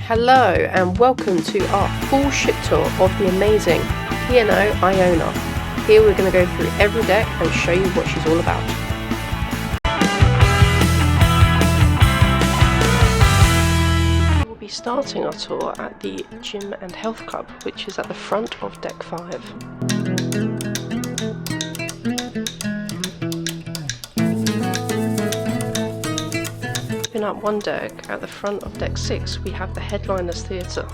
Hello and welcome to our full ship tour of the amazing Iona. Here we're going to go through every deck and show you what she's all about. We'll be starting our tour at the Gym and Health Club, which is at the front of deck 5. Up one deck, at the front of deck 6 we have the Headliners Theatre.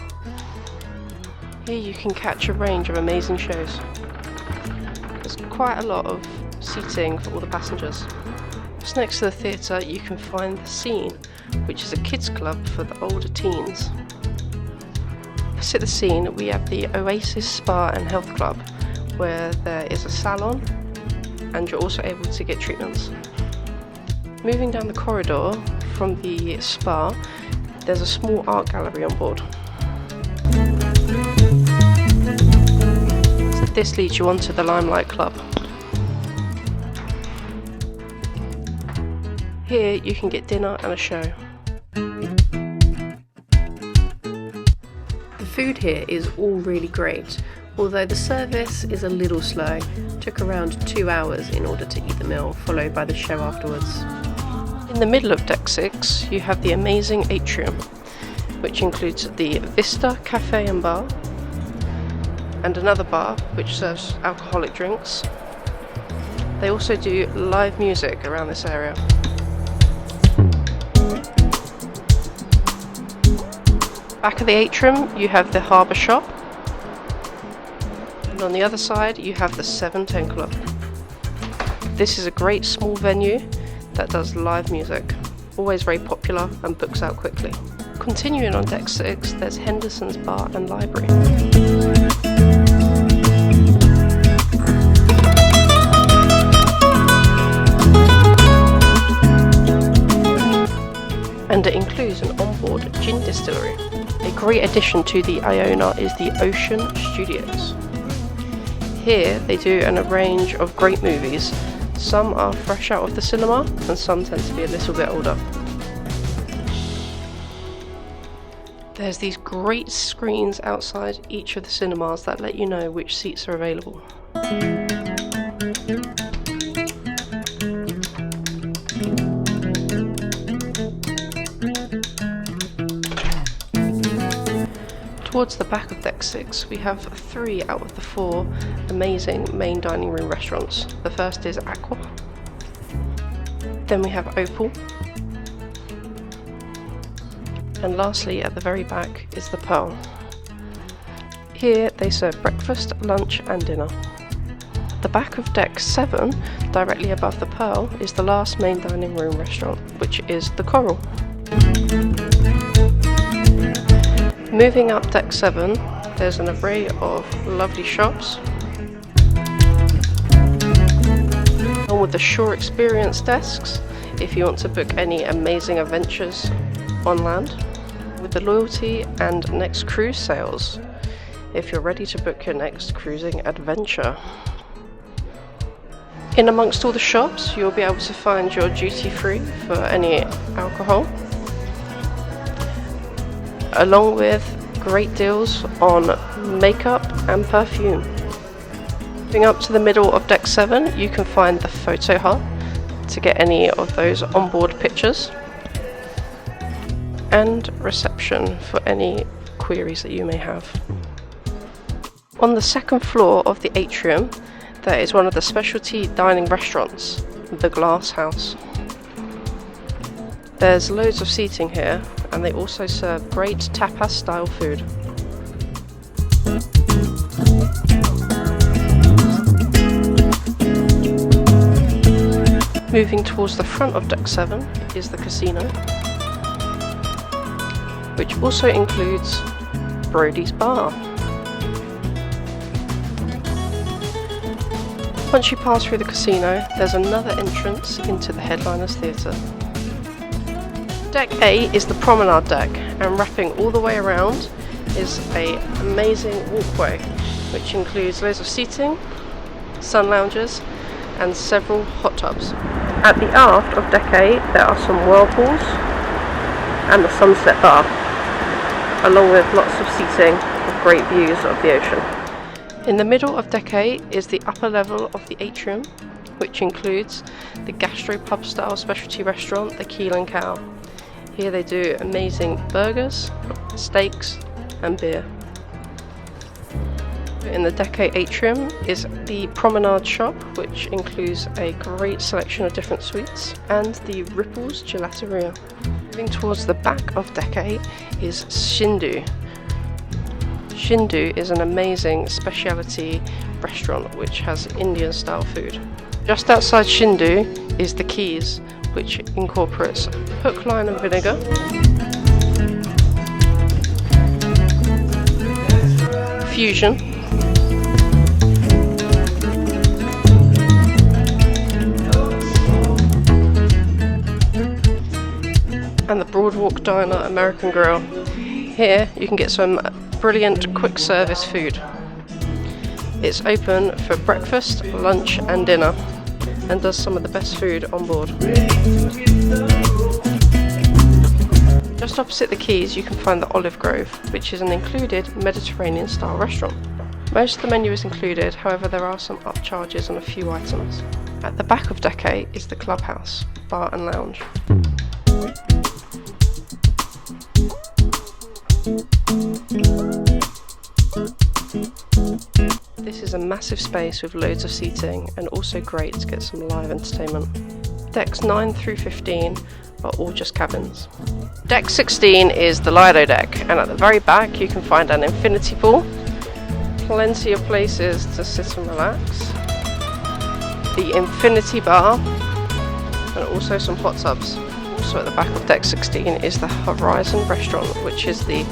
Here you can catch a range of amazing shows. There's quite a lot of seating for all the passengers. Just next to the theatre you can find the Scene, which is a kids club for the older teens. Opposite the Scene we have the Oasis Spa and Health Club, where there is a salon and you're also able to get treatments. Moving down the corridor from the spa, there's a small art gallery on board. So this leads you onto the Limelight Club. Here you can get dinner and a show. The food here is all really great, although the service is a little slow. It took around 2 hours in order to eat the meal, followed by the show afterwards. In the middle of deck 6 you have the amazing atrium, which includes the Vista Cafe and Bar and another bar which serves alcoholic drinks. They also do live music around this area. Back of the atrium you have the Harbour Shop, and on the other side you have the 710 Club. This is a great small venue that does live music, always very popular and books out quickly. Continuing on deck 6 there's Henderson's Bar and Library. And it includes an onboard gin distillery. A great addition to the Iona is the Ocean Studios. Here they do a range of great movies. Some are fresh out of the cinema and some tend to be a little bit older. There's these great screens outside each of the cinemas that let you know which seats are available. Towards the back of deck 6 we have 3 out of the 4 amazing main dining room restaurants. The first is Aqua, then we have Opal, and lastly at the very back is the Pearl. Here they serve breakfast, lunch and dinner. The back of deck 7, directly above the Pearl, is the last main dining room restaurant, which is the Coral. Moving up deck 7, there's an array of lovely shops, along with the Shore Experience desks if you want to book any amazing adventures on land, with the Loyalty and Next Cruise sales if you're ready to book your next cruising adventure. In amongst all the shops you'll be able to find your duty free for any alcohol, along with great deals on makeup and perfume. Moving up to the middle of deck 7 you can find the photo hut to get any of those onboard pictures, and reception for any queries that you may have. On the second floor of the atrium there is one of the specialty dining restaurants, the Glass House. There's loads of seating here and they also serve great tapas style food. Moving towards the front of deck 7 is the casino, which also includes Brody's Bar. Once you pass through the casino there's another entrance into the Headliners Theatre. Deck 8 is the promenade deck, and wrapping all the way around is an amazing walkway which includes loads of seating, sun lounges and several hot tubs. At the aft of deck 8 there are some whirlpools and the sunset bar. along with lots of seating with great views of the ocean. In the middle of Deck 8 is the upper level of the atrium, which includes the gastropub style specialty restaurant, the Keel & Cow. Here they do amazing burgers, steaks and beer. In the Deck 8 atrium is the promenade shop, which includes a great selection of different sweets, and the Ripples Gelateria. Moving towards the back of Deck 8 is Shindu. Shindu is an amazing specialty restaurant which has Indian style food. Just outside Shindu is the Keys, which incorporates hook, line and vinegar, fusion, and the Broadwalk Diner American Grill. Here you can get some brilliant quick service food. It's open for breakfast, lunch and dinner, and does some of the best food on board. Just opposite the Keys you can find the Olive Grove, which is an included Mediterranean style restaurant. Most of the menu is included, however there are some upcharges on a few items. At the back of Deck 8 is the Clubhouse, bar and lounge. This is a massive space with loads of seating and also great to get some live entertainment. Decks 9 through 15 are all just cabins. Deck 16 is the Lido deck, and at the very back you can find an infinity pool, plenty of places to sit and relax, the infinity bar and also some hot tubs. Also at the back of Deck 16 is the Horizon restaurant, which is the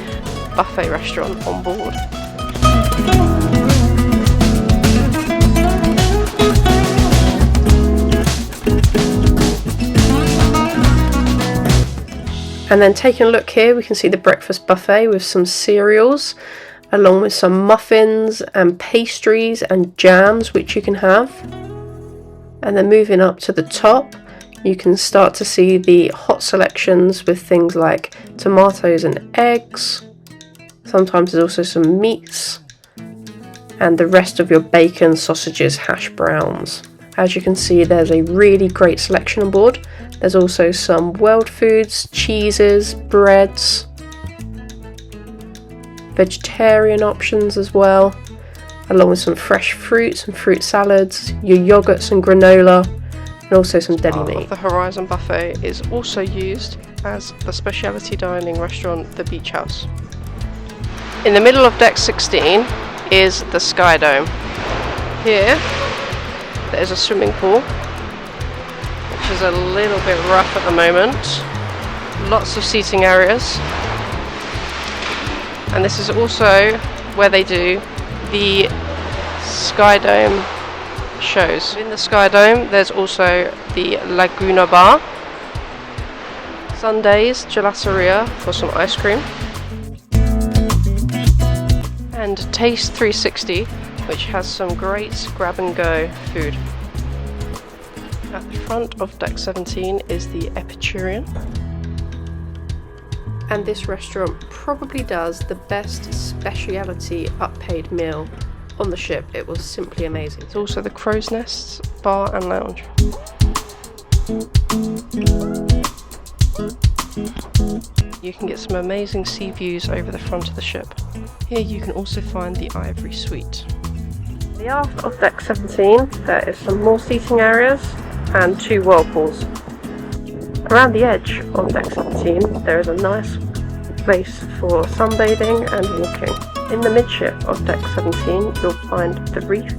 buffet restaurant on board. And then taking a look here, we can see the breakfast buffet with some cereals, along with some muffins and pastries and jams which you can have. And then moving up to the top, you can start to see the hot selections with things like tomatoes and eggs. Sometimes there's also some meats, and the rest of your bacon, sausages, hash browns. As you can see, there's a really great selection on board. There's also some world foods, cheeses, breads, vegetarian options as well, along with some fresh fruits and fruit salads, your yogurts and granola, and also some deli meat. The Horizon buffet is also used as the specialty dining restaurant, the Beach House. In the middle of Deck 16 is the Sky Dome. Here there's a swimming pool, which is a little bit rough at the moment. Lots of seating areas. And this is also where they do the Sky Dome shows. In the Sky Dome there's also the Laguna Bar, Sundays Gelateria for some ice cream, and Taste 360, which has some great grab and go food. At the front of Deck 17 is the Epicurean, and this restaurant probably does the best specialty uppaid meal on the ship. It was simply amazing. It's also the Crow's Nests bar and lounge. You can get some amazing sea views over the front of the ship. Here you can also find the Ivory Suite. At the aft of Deck 17 there is some more seating areas and 2 whirlpools. Around the edge of Deck 17 there is a nice place for sunbathing and walking. In the midship of Deck 17 you'll find the reef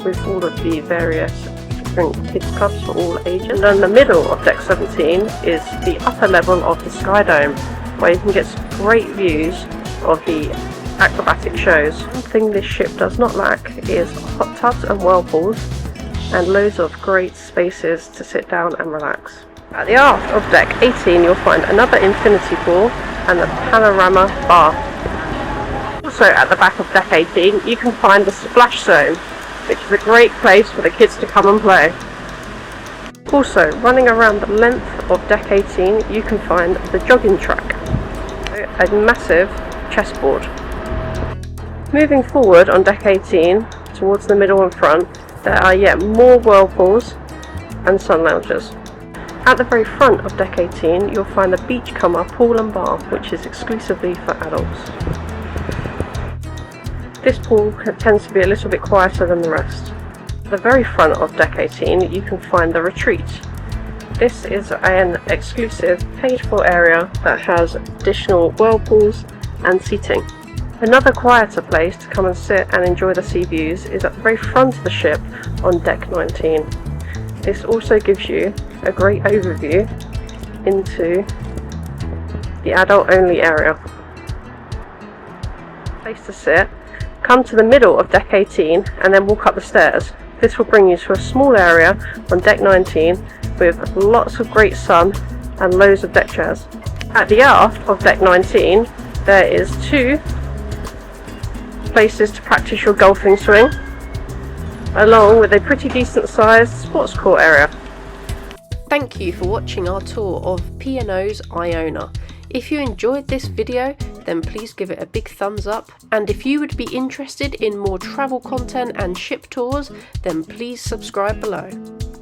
with all of the various different kids clubs for all ages. And in the middle of Deck 17 is the upper level of the Sky Dome, where you can get some great views of the acrobatic shows. One thing this ship does not lack is hot tubs and whirlpools, and loads of great spaces to sit down and relax. At the aft of Deck 18 you'll find another infinity pool and the panorama bar. Also at the back of Deck 18 you can find the splash zone, which is a great place for the kids to come and play. Also, running around the length of Deck 18 you can find the jogging track, a massive chessboard. Moving forward on deck 18 towards the middle and front, there are yet more whirlpools and sun loungers. At the very front of deck 18 you'll find the Beachcomber pool and bar, which is exclusively for adults. This pool tends to be a little bit quieter than the rest. At the very front of deck 18 you can find the retreat. This is an exclusive paid-for area that has additional whirlpools and seating. Another quieter place to come and sit and enjoy the sea views is at the very front of the ship on deck 19. This also gives you a great overview into the adult-only area. Place to sit. Come to the middle of deck 18 and then walk up the stairs. This will bring you to a small area on deck 19 with lots of great sun and loads of deck chairs. At the aft of deck 19 there is 2 places to practice your golfing swing, along with a pretty decent sized sports court area. Thank you for watching our tour of P&O's Iona. If you enjoyed this video, then please give it a big thumbs up, and if you would be interested in more travel content and ship tours, then please subscribe below.